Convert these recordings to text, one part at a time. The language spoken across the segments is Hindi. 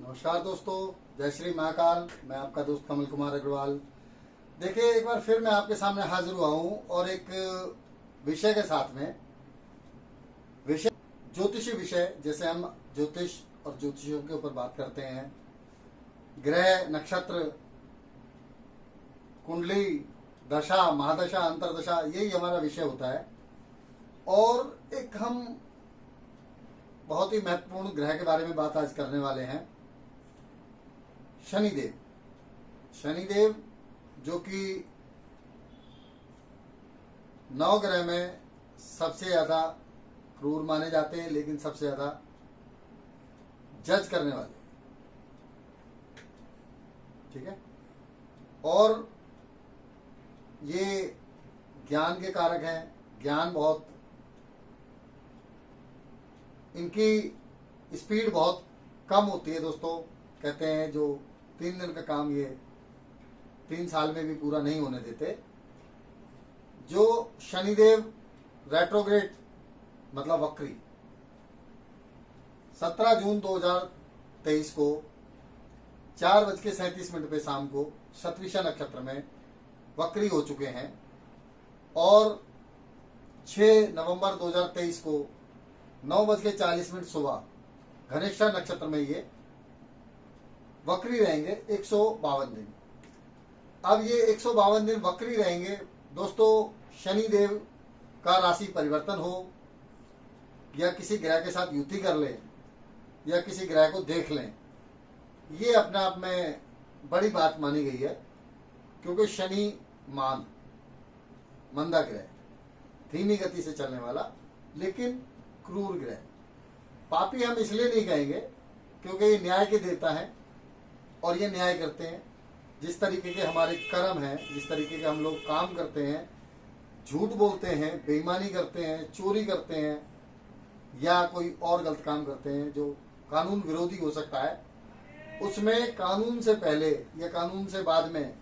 नमस्कार दोस्तों, जय श्री महाकाल। मैं आपका दोस्त कमल कुमार अग्रवाल। देखिए, एक बार फिर मैं आपके सामने हाजिर हुआ हूँ और एक विषय के साथ में। विषय ज्योतिषी विषय, जैसे हम ज्योतिष और ज्योतिषियों के ऊपर बात करते हैं। ग्रह, नक्षत्र, कुंडली, दशा, महादशा, अंतरदशा, यही हमारा विषय होता है। और एक हम बहुत ही महत्वपूर्ण ग्रह के बारे में बात आज करने वाले हैं, शनिदेव। शनिदेव जो कि 9 ग्रह में सबसे ज्यादा क्रूर माने जाते हैं, लेकिन सबसे ज्यादा जज करने वाले, ठीक है। और ये ज्ञान के कारक हैं। ज्ञान बहुत, इनकी स्पीड बहुत कम होती है दोस्तों। कहते हैं जो 3 दिन का काम ये 3 साल में भी पूरा नहीं होने देते। जो शनिदेव रेट्रोग्रेड मतलब वक्री 17 जून 2023 को 4:37 पे शाम को शतभिषा नक्षत्र में वक्री हो चुके हैं। और 6 नवंबर 2023 को 9:40 सुबह घनिष्ठा नक्षत्र में ये वक्री रहेंगे 152 दिन। अब ये 152 दिन वक्री रहेंगे दोस्तों। शनिदेव का राशि परिवर्तन हो, या किसी ग्रह के साथ युति कर लें, या किसी ग्रह को देख लें, ये अपने आप में बड़ी बात मानी गई है। क्योंकि शनि मंदा ग्रह, धीमी गति से चलने वाला लेकिन क्रूर ग्रह। पापी हम इसलिए नहीं कहेंगे क्योंकि ये न्याय के देवता हैं और ये न्याय करते हैं। जिस तरीके के हमारे कर्म हैं, जिस तरीके के हम लोग काम करते हैं, झूठ बोलते हैं, बेईमानी करते हैं, चोरी करते हैं, या कोई और गलत काम करते हैं जो कानून विरोधी हो सकता है, उसमें कानून से पहले या कानून से बाद में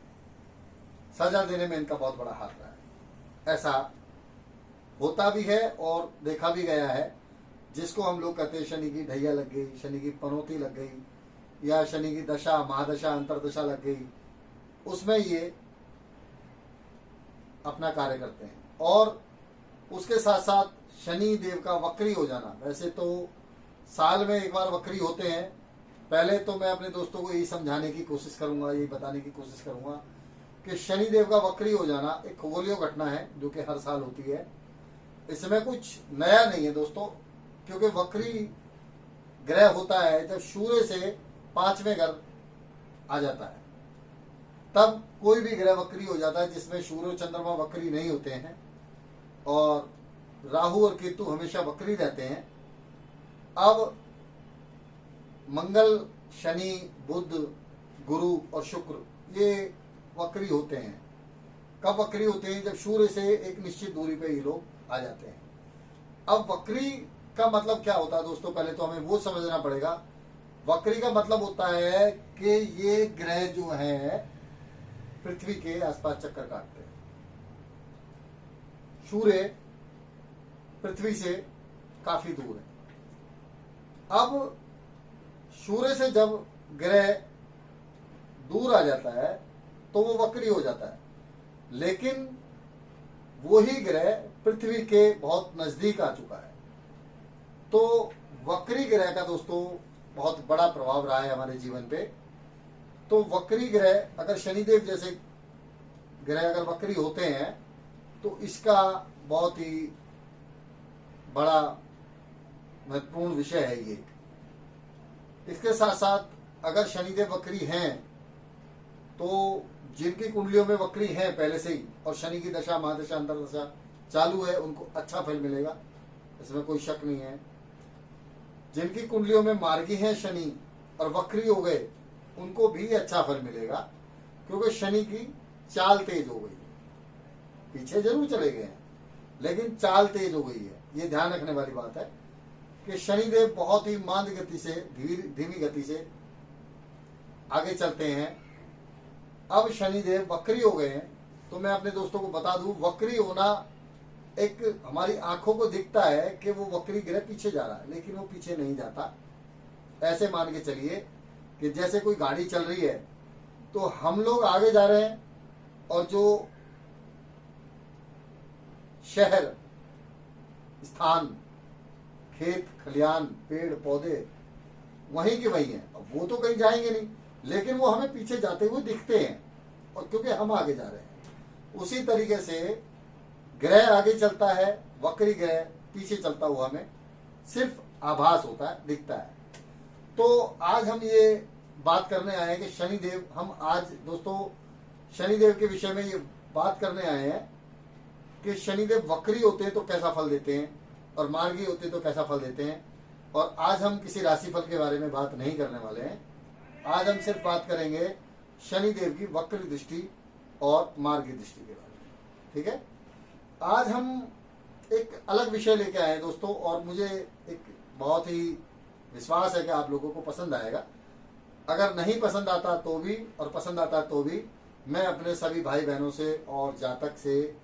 सजा देने में इनका बहुत बड़ा हाथ रहा है। ऐसा होता भी है और देखा भी गया है। जिसको हम लोग कहते हैं शनि की ढैया लग गई, शनि की पनौती लग गई, या शनि की दशा, महादशा, अंतरदशा लग गई, उसमें ये अपना कार्य करते हैं। और उसके साथ साथ शनि देव का वक्री हो जाना, वैसे तो साल में एक बार वक्री होते हैं। पहले तो मैं अपने दोस्तों को यही समझाने की कोशिश करूंगा, यही बताने की कोशिश करूंगा कि शनि देव का वक्री हो जाना एक खगोलीय घटना है जो कि हर साल होती है। इसमें कुछ नया नहीं है दोस्तों, क्योंकि वक्री ग्रह होता है जब सूर्य से 5वें घर आ जाता है, तब कोई भी ग्रह वक्री हो जाता है। जिसमें सूर्य और चंद्रमा वक्री नहीं होते हैं और राहु और केतु हमेशा वक्री रहते हैं। अब मंगल, शनि, बुध, गुरु और शुक्र ये वक्री होते हैं। कब वक्री होते हैं? जब सूर्य से एक निश्चित दूरी पे ये लोग आ जाते हैं। अब वक्री का मतलब क्या होता है दोस्तों? पहले तो हमें वो समझना पड़ेगा। वक्री का मतलब होता है कि ये ग्रह जो है पृथ्वी के आसपास चक्कर काटते हैं। सूर्य पृथ्वी से काफी दूर है। अब सूर्य से जब ग्रह दूर आ जाता है तो वो वक्री हो जाता है, लेकिन वही ग्रह पृथ्वी के बहुत नजदीक आ चुका है। तो वक्री ग्रह का दोस्तों बहुत बड़ा प्रभाव रहा है हमारे जीवन पे। तो वक्री ग्रह, अगर शनिदेव जैसे ग्रह अगर वक्री होते हैं तो इसका बहुत ही बड़ा महत्वपूर्ण विषय है ये। इसके साथ साथ अगर शनिदेव वक्री हैं तो जिनकी कुंडलियों में वक्री हैं पहले से ही और शनि की दशा, महादशा, अंतरदशा चालू है, उनको अच्छा फल मिलेगा, इसमें कोई शक नहीं है। जिनकी कुंडलियों में मार्गी है शनि और वक्री हो गए, उनको भी अच्छा फल मिलेगा, क्योंकि शनि की चाल तेज हो गई। पीछे जरूर चले गए हैं लेकिन चाल तेज हो गई है। ये ध्यान रखने वाली बात है कि शनिदेव बहुत ही मंद गति से, धीमी गति से आगे चलते हैं। अब शनिदेव वक्री हो गए हैं तो मैं अपने दोस्तों को बता दूं, वक्री होना एक हमारी आंखों को दिखता है कि वो वक्री ग्रह पीछे जा रहा है, लेकिन वो पीछे नहीं जाता। ऐसे मान के चलिए कि जैसे कोई गाड़ी चल रही है तो हम लोग आगे जा रहे हैं और जो शहर, स्थान, खेत खलियान, पेड़ पौधे वहीं के वहीं हैं। अब वो तो कहीं जाएंगे नहीं, लेकिन वो हमें पीछे जाते हुए दिखते हैं, और क्योंकि हम आगे जा रहे हैं। उसी तरीके से ग्रह आगे चलता है, वक्री ग्रह पीछे चलता हुआ हमें सिर्फ आभास होता है, दिखता है। तो आज हम ये बात करने आए हैं कि शनिदेव, हम आज दोस्तों शनिदेव के विषय में ये बात करने आए हैं कि शनिदेव वक्री होते हैं तो कैसा फल देते हैं, और मार्गी होते हैं तो कैसा फल देते हैं। और आज हम किसी राशिफल के बारे में बात नहीं करने वाले हैं। आज हम सिर्फ बात करेंगे शनिदेव की वक्र दृष्टि और मार्गी दृष्टि के बारे में। ठीक है, आज हम एक अलग विषय लेके आए हैं दोस्तों, और मुझे एक बहुत ही विश्वास है कि आप लोगों को पसंद आएगा। अगर नहीं पसंद आता तो भी, और पसंद आता तो भी, मैं अपने सभी भाई बहनों से और जातक से,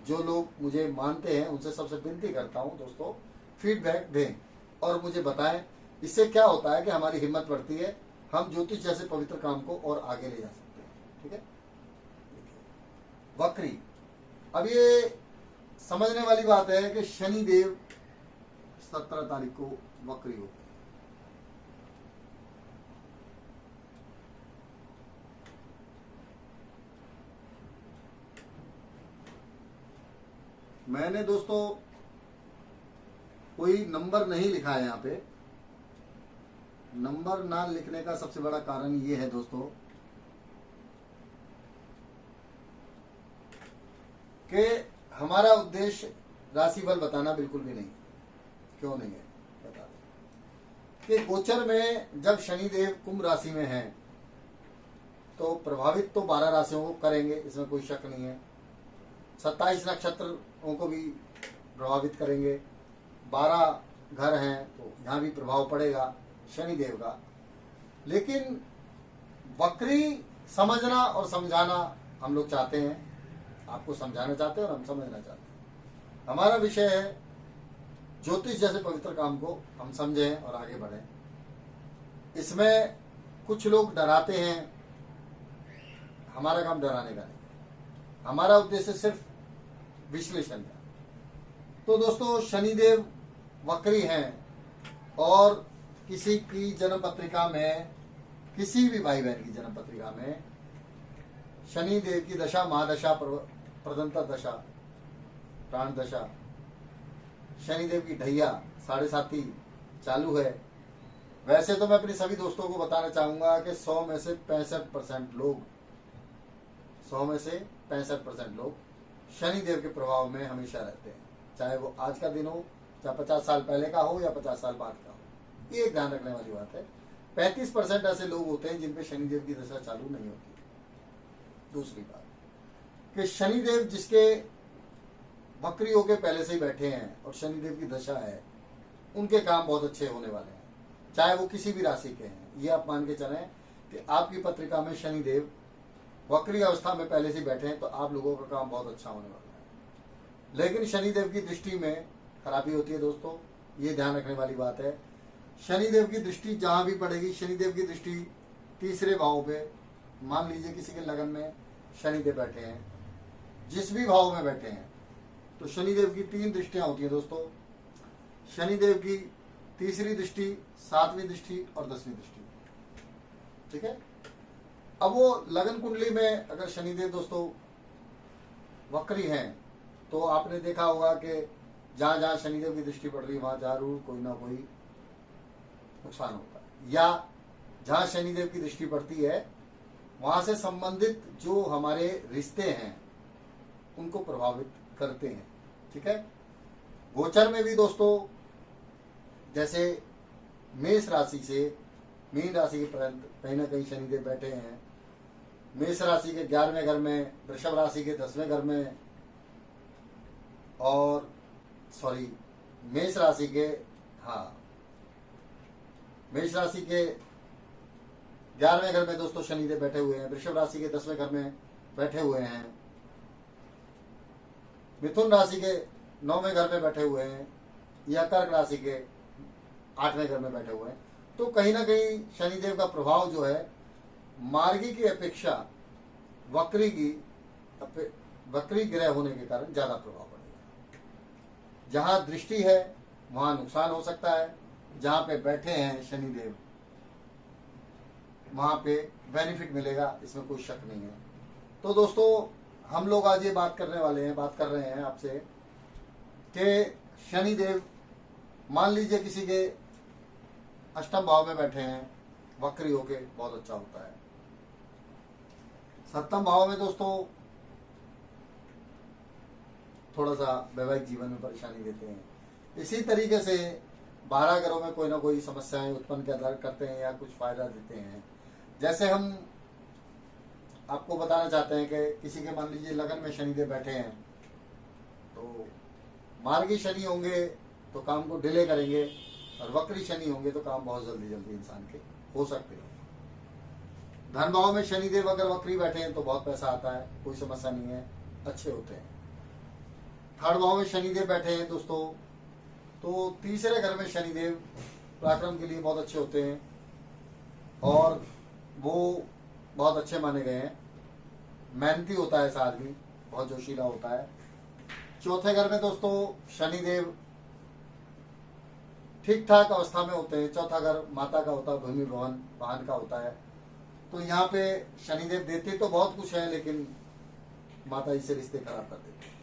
जो लोग मुझे मानते हैं, उनसे सबसे विनती करता हूं दोस्तों, फीडबैक दें और मुझे बताएं। इससे क्या होता है कि हमारी हिम्मत बढ़ती है, हम ज्योतिष जैसे पवित्र काम को और आगे ले जा सकते हैं। ठीक है, वक्री, अब ये समझने वाली बात है कि शनिदेव 17 तारीख को वक्री हो। मैंने दोस्तों कोई नंबर नहीं लिखा है यहाँ पे। नंबर ना लिखने का सबसे बड़ा कारण ये है दोस्तों कि हमारा उद्देश्य राशिफल बताना बिल्कुल भी नहीं। क्यों नहीं है बता दें कि गोचर में जब शनिदेव कुंभ राशि में हैं तो प्रभावित तो 12 राशियों को करेंगे, इसमें कोई शक नहीं है। 27 नक्षत्रों को भी प्रभावित करेंगे। 12 घर हैं तो यहाँ भी प्रभाव पड़ेगा शनिदेव का। लेकिन वक्री समझना और समझाना हम लोग चाहते हैं, आपको समझाना चाहते हैं और हम समझना चाहते हैं। हमारा विषय है ज्योतिष जैसे पवित्र काम को हम समझें और आगे बढ़ें। इसमें कुछ लोग डराते हैं, हमारा काम डराने का नहीं, हमारा उद्देश्य सिर्फ विश्लेषण का। तो दोस्तों शनिदेव वक्री हैं और किसी की जन्म पत्रिका में, किसी भी भाई बहन की जन्म पत्रिका में शनिदेव की दशा, महादशा, प्रदंता दशा, प्राण दशा, शनिदेव की ढैया 7.5 चालू है। वैसे तो मैं अपने सभी दोस्तों को बताना चाहूंगा कि 100 में से 65% लोग, 100 में से 65% लोग शनिदेव के प्रभाव में हमेशा रहते हैं, चाहे वो आज का दिन हो, चाहे 50 साल पहले का हो या 50 साल बाद का हो। ये एक ध्यान रखने वाली बात है। 35% ऐसे लोग होते हैं जिनपे शनिदेव की दशा चालू नहीं होती। दूसरी बात कि शनिदेव जिसके वक्री होके पहले से ही बैठे हैं और शनिदेव की दशा है, उनके काम बहुत अच्छे होने वाले हैं, चाहे वो किसी भी राशि के हैं। ये आप मान के चलें कि आपकी पत्रिका में शनिदेव वक्री अवस्था में पहले से बैठे हैं तो आप लोगों का काम बहुत अच्छा होने वाला है। लेकिन शनिदेव की दृष्टि में खराबी होती है दोस्तों, ये ध्यान रखने वाली बात है। शनिदेव की दृष्टि जहां भी पड़ेगी, शनिदेव की दृष्टि तीसरे भाव पे, मान लीजिए किसी के लगन में शनिदेव बैठे हैं, जिस भी भाव में बैठे हैं, तो शनिदेव की 3 दृष्टियां होती हैं दोस्तों। शनिदेव की तीसरी दृष्टि, 7वीं दृष्टि और 10वीं दृष्टि। ठीक है, अब वो लगन कुंडली में अगर शनिदेव दोस्तों वक्री हैं तो आपने देखा होगा कि जहां जहां शनिदेव की दृष्टि पड़ रही है वहां जरूर कोई ना कोई नुकसान होता है, या जहां शनिदेव की दृष्टि पड़ती है वहां से संबंधित जो हमारे रिश्ते हैं उनको प्रभावित करते हैं। ठीक है, गोचर में भी दोस्तों जैसे मेष राशि से मीन राशि के पर्यंत कहीं ना कहीं शनिदेव बैठे हैं। मेष राशि के 11वें घर में, वृषभ राशि के 10वें घर में, और मेष राशि के, मेष राशि के 11वें घर में दोस्तों शनिदेव बैठे हुए हैं। वृषभ राशि के 10वें घर में बैठे हुए हैं। मिथुन राशि के 9वें घर में बैठे हुए हैं, या कर्क राशि के 8वें घर में बैठे हुए हैं। तो कहीं ना कहीं शनिदेव का प्रभाव जो है मार्गी की अपेक्षा वक्री ग्रह होने के कारण ज्यादा प्रभाव पड़ेगा। जहां दृष्टि है वहां नुकसान हो सकता है, जहां पे बैठे हैं शनिदेव वहां पे बेनिफिट मिलेगा, इसमें कोई शक नहीं है। तो दोस्तों हम लोग आज ये बात कर रहे हैं आपसे कि शनिदेव मान लीजिए किसी के अष्टम भाव में बैठे हैं वक्री होके, बहुत अच्छा होता है। सप्तम भाव में दोस्तों थोड़ा सा वैवाहिक जीवन में परेशानी देते हैं। इसी तरीके से 12 घरों में कोई ना कोई समस्याएं उत्पन्न करते हैं या कुछ फायदा देते हैं। जैसे हम आपको बताना चाहते हैं कि किसी के मान लीजिए लगन में शनिदेव बैठे हैं, तो मार्गी शनि होंगे तो काम को डिले करेंगे, और वक्री शनि होंगे तो काम बहुत जल्दी इंसान के हो सकते हैं। धन भाव में शनिदेव अगर वक्री बैठे हैं तो बहुत पैसा आता है, कोई समस्या नहीं है, अच्छे होते हैं। थर्ड भाव में शनिदेव बैठे हैं दोस्तों, तो तीसरे घर में शनिदेव पराक्रम के लिए बहुत अच्छे होते हैं और वो बहुत अच्छे माने गए हैं। मेहनती होता है ऐसा आदमी, बहुत जोशीला होता है। चौथे घर में दोस्तों शनिदेव ठीक ठाक अवस्था में होते हैं। चौथा घर माता का होता है, भूमि भवन वाहन का होता है। तो यहाँ पे शनिदेव देते तो बहुत कुछ है, लेकिन माता जी से रिश्ते खराब कर देते हैं।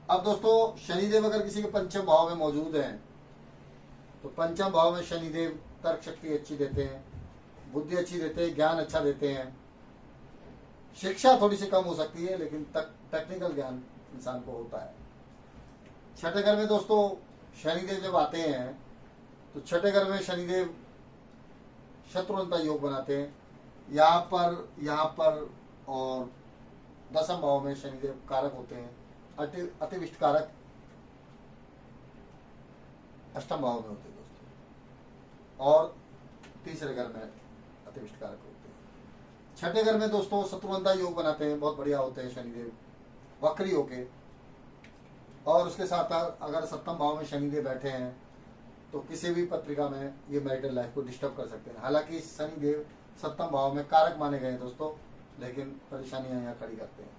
अब दोस्तों शनिदेव अगर किसी के पंचम भाव में मौजूद हैं, तो पंचम भाव में शनिदेव तर्क शक्ति अच्छी देते हैं, बुद्धि अच्छी देते हैं, ज्ञान अच्छा देते हैं। शिक्षा थोड़ी सी कम हो सकती है, लेकिन टेक्निकल ज्ञान इंसान को होता है। छठे घर में दोस्तों शनिदेव जब आते हैं तो छठे घर में शनिदेव शत्रुअंता योग बनाते हैं। यहाँ पर और दसम भाव में शनिदेव कारक होते हैं, अतिविष्ट कारक अष्टम भाव में होते हैं दोस्तों, और तीसरे घर में अतिविष्ट कारक होते हैं। छठे घर में दोस्तों शत्रुअंता योग बनाते हैं, बहुत बढ़िया होते हैं शनिदेव वक्री होके। और उसके साथ अगर सप्तम भाव में शनिदेव बैठे हैं तो किसी भी पत्रिका में ये मैरिटल लाइफ को डिस्टर्ब कर सकते हैं। हालांकि शनिदेव सप्तम भाव में कारक माने गए हैं दोस्तों, लेकिन परेशानियां यहाँ खड़ी करते हैं।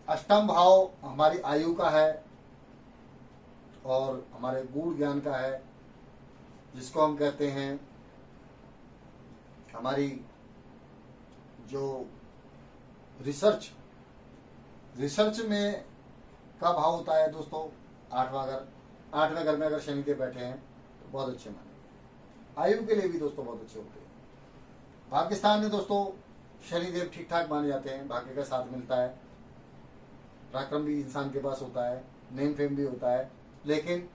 अष्टम भाव हमारी आयु का है और हमारे गूढ़ ज्ञान का है, जिसको हम कहते हैं हमारी जो रिसर्च में का भाव होता है दोस्तों 8वां घर। 8वें घर में अगर शनिदेव बैठे हैं तो बहुत अच्छे माने, आयु के लिए भी दोस्तों बहुत अच्छे होते हैं। पाकिस्तान में दोस्तों शनिदेव ठीक ठाक माने जाते हैं, भाग्य का साथ मिलता है, पराक्रम भी इंसान के पास होता है, नेम फेम भी होता है। लेकिन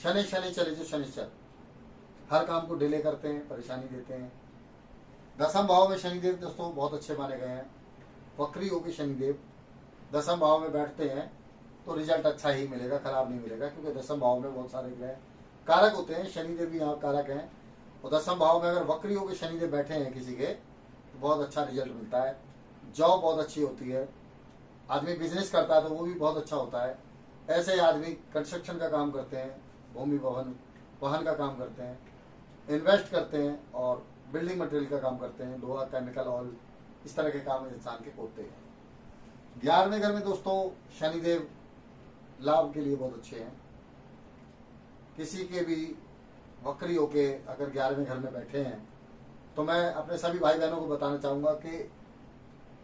शनि चले जो शनिश्चर हर काम को डिले करते हैं, परेशानी देते हैं। दसम भाव में शनिदेव दोस्तों बहुत अच्छे माने गए हैं। वक्री होकर शनिदेव दसम भाव में बैठते हैं तो रिजल्ट अच्छा ही मिलेगा, खराब नहीं मिलेगा, क्योंकि दसम भाव में बहुत सारे ग्रह कारक होते हैं। शनिदेव भी यहाँ कारक हैं, और दसम भाव में अगर वक्री होकर शनिदेव बैठे हैं किसी के तो बहुत अच्छा रिजल्ट मिलता है। जॉब बहुत अच्छी होती है, आदमी बिजनेस करता है तो वो भी बहुत अच्छा होता है। ऐसे आदमी कंस्ट्रक्शन का काम करते हैं, भूमि भवन वाहन का काम करते हैं, इन्वेस्ट करते हैं और बिल्डिंग मटेरियल का काम करते हैं, लोहा केमिकल ऑयल, इस तरह के काम इंसान के होते हैं। 11वें घर में दोस्तों शनिदेव लाभ के लिए बहुत अच्छे हैं। किसी के भी वक्री होके अगर 11वें घर में बैठे हैं तो मैं अपने सभी भाई बहनों को बताना चाहूंगा कि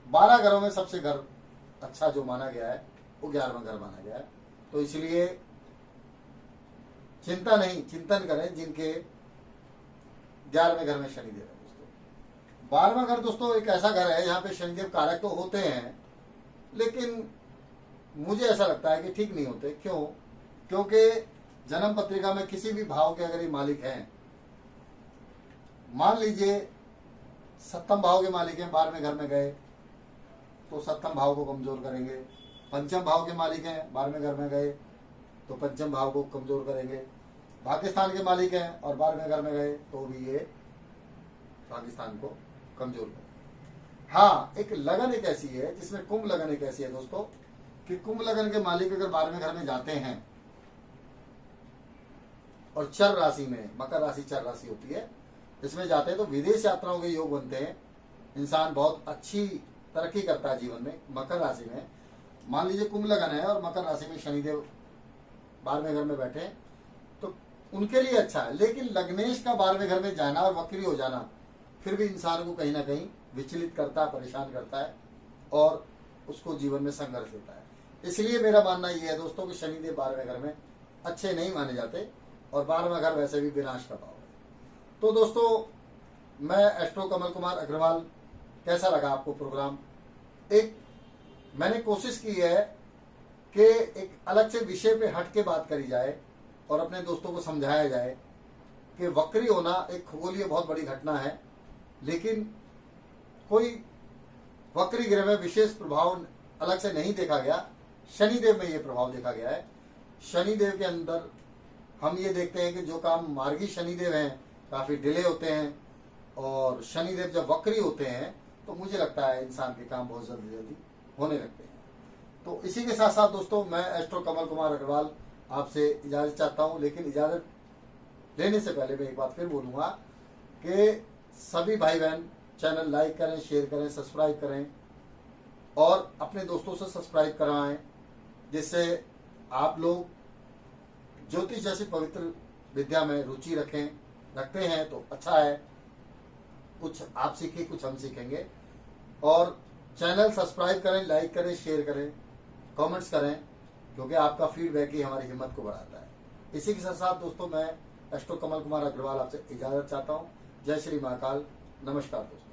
12 घरों में सबसे घर अच्छा जो माना गया है वो 11वां घर माना गया है। तो इसलिए चिंतन करें जिनके 11वें घर में शनिदेव है दोस्तों। 12वां घर दोस्तों एक ऐसा घर है जहाँ पे शनिदेव कारक तो होते हैं, लेकिन मुझे ऐसा लगता है कि ठीक नहीं होते। क्यों? क्योंकि जन्म पत्रिका में किसी भी भाव के अगर ये मालिक हैं, मान लीजिए सप्तम भाव के मालिक हैं, 12वें घर में गए तो सप्तम भाव को कमजोर करेंगे। पंचम भाव के मालिक हैं, 12वें घर में गए तो पंचम भाव को कमजोर करेंगे। पाकिस्तान के मालिक हैं और 12वें घर में गए तो भी ये पाकिस्तान को कमजोर करेंगे। हाँ, एक लगन एक ऐसी है जिसमें कुंभ लगन एक ऐसी है दोस्तों कि कुंभ लगन के मालिक अगर 12वें घर में जाते हैं और चर राशि में, मकर राशि चर राशि होती है, इसमें जाते हैं तो विदेश यात्राओं के योग बनते हैं। इंसान बहुत अच्छी तरक्की करता है जीवन में। मकर राशि में मान लीजिए कुंभ लगन है और मकर राशि में शनिदेव 12वें घर में बैठे हैं तो उनके लिए अच्छा है। लेकिन लग्नेश का 12वें घर में जाना और वक्री हो जाना फिर भी इंसान को कहीं ना कहीं विचलित करता है, परेशान करता है और उसको जीवन में संघर्ष देता है। इसलिए मेरा मानना यह है दोस्तों कि शनिदेव 12वें घर में अच्छे नहीं माने जाते और 12वां घर वैसे भी विनाश का भाव है। तो दोस्तों मैं एस्ट्रो कमल कुमार अग्रवाल, कैसा लगा आपको प्रोग्राम? एक मैंने कोशिश की है कि एक अलग से विषय पे हट के बात करी जाए और अपने दोस्तों को समझाया जाए कि वक्री होना एक खगोलीय बहुत बड़ी घटना है, लेकिन कोई वक्री ग्रह में विशेष प्रभाव अलग से नहीं देखा गया। शनिदेव में यह प्रभाव देखा गया है। शनिदेव के अंदर हम ये देखते हैं कि जो काम मार्गी शनिदेव हैं काफी डिले होते हैं और शनिदेव जब वक्री होते हैं तो मुझे लगता है इंसान के काम बहुत जल्दी जल्दी होने लगते हैं। तो इसी के साथ साथ दोस्तों मैं एस्ट्रो कमल कुमार अग्रवाल आपसे इजाजत चाहता हूं, लेकिन इजाजत लेने से पहले मैं एक बात फिर बोलूंगा कि सभी भाई बहन चैनल लाइक करें, शेयर करें, सब्सक्राइब करें और अपने दोस्तों से सब्सक्राइब करवाएं, जिससे आप लोग ज्योतिष जैसी पवित्र विद्या में रुचि रखते हैं तो अच्छा है। कुछ आप सीखें, कुछ हम सीखेंगे। और चैनल सब्सक्राइब करें, लाइक करें, शेयर करें, कमेंट्स करें, क्योंकि आपका फीडबैक ही हमारी हिम्मत को बढ़ाता है। इसी के साथ साथ दोस्तों मैं एस्ट्रो कमल कुमार अग्रवाल आपसे इजाजत चाहता हूं। जय श्री महाकाल। नमस्कार दोस्तों।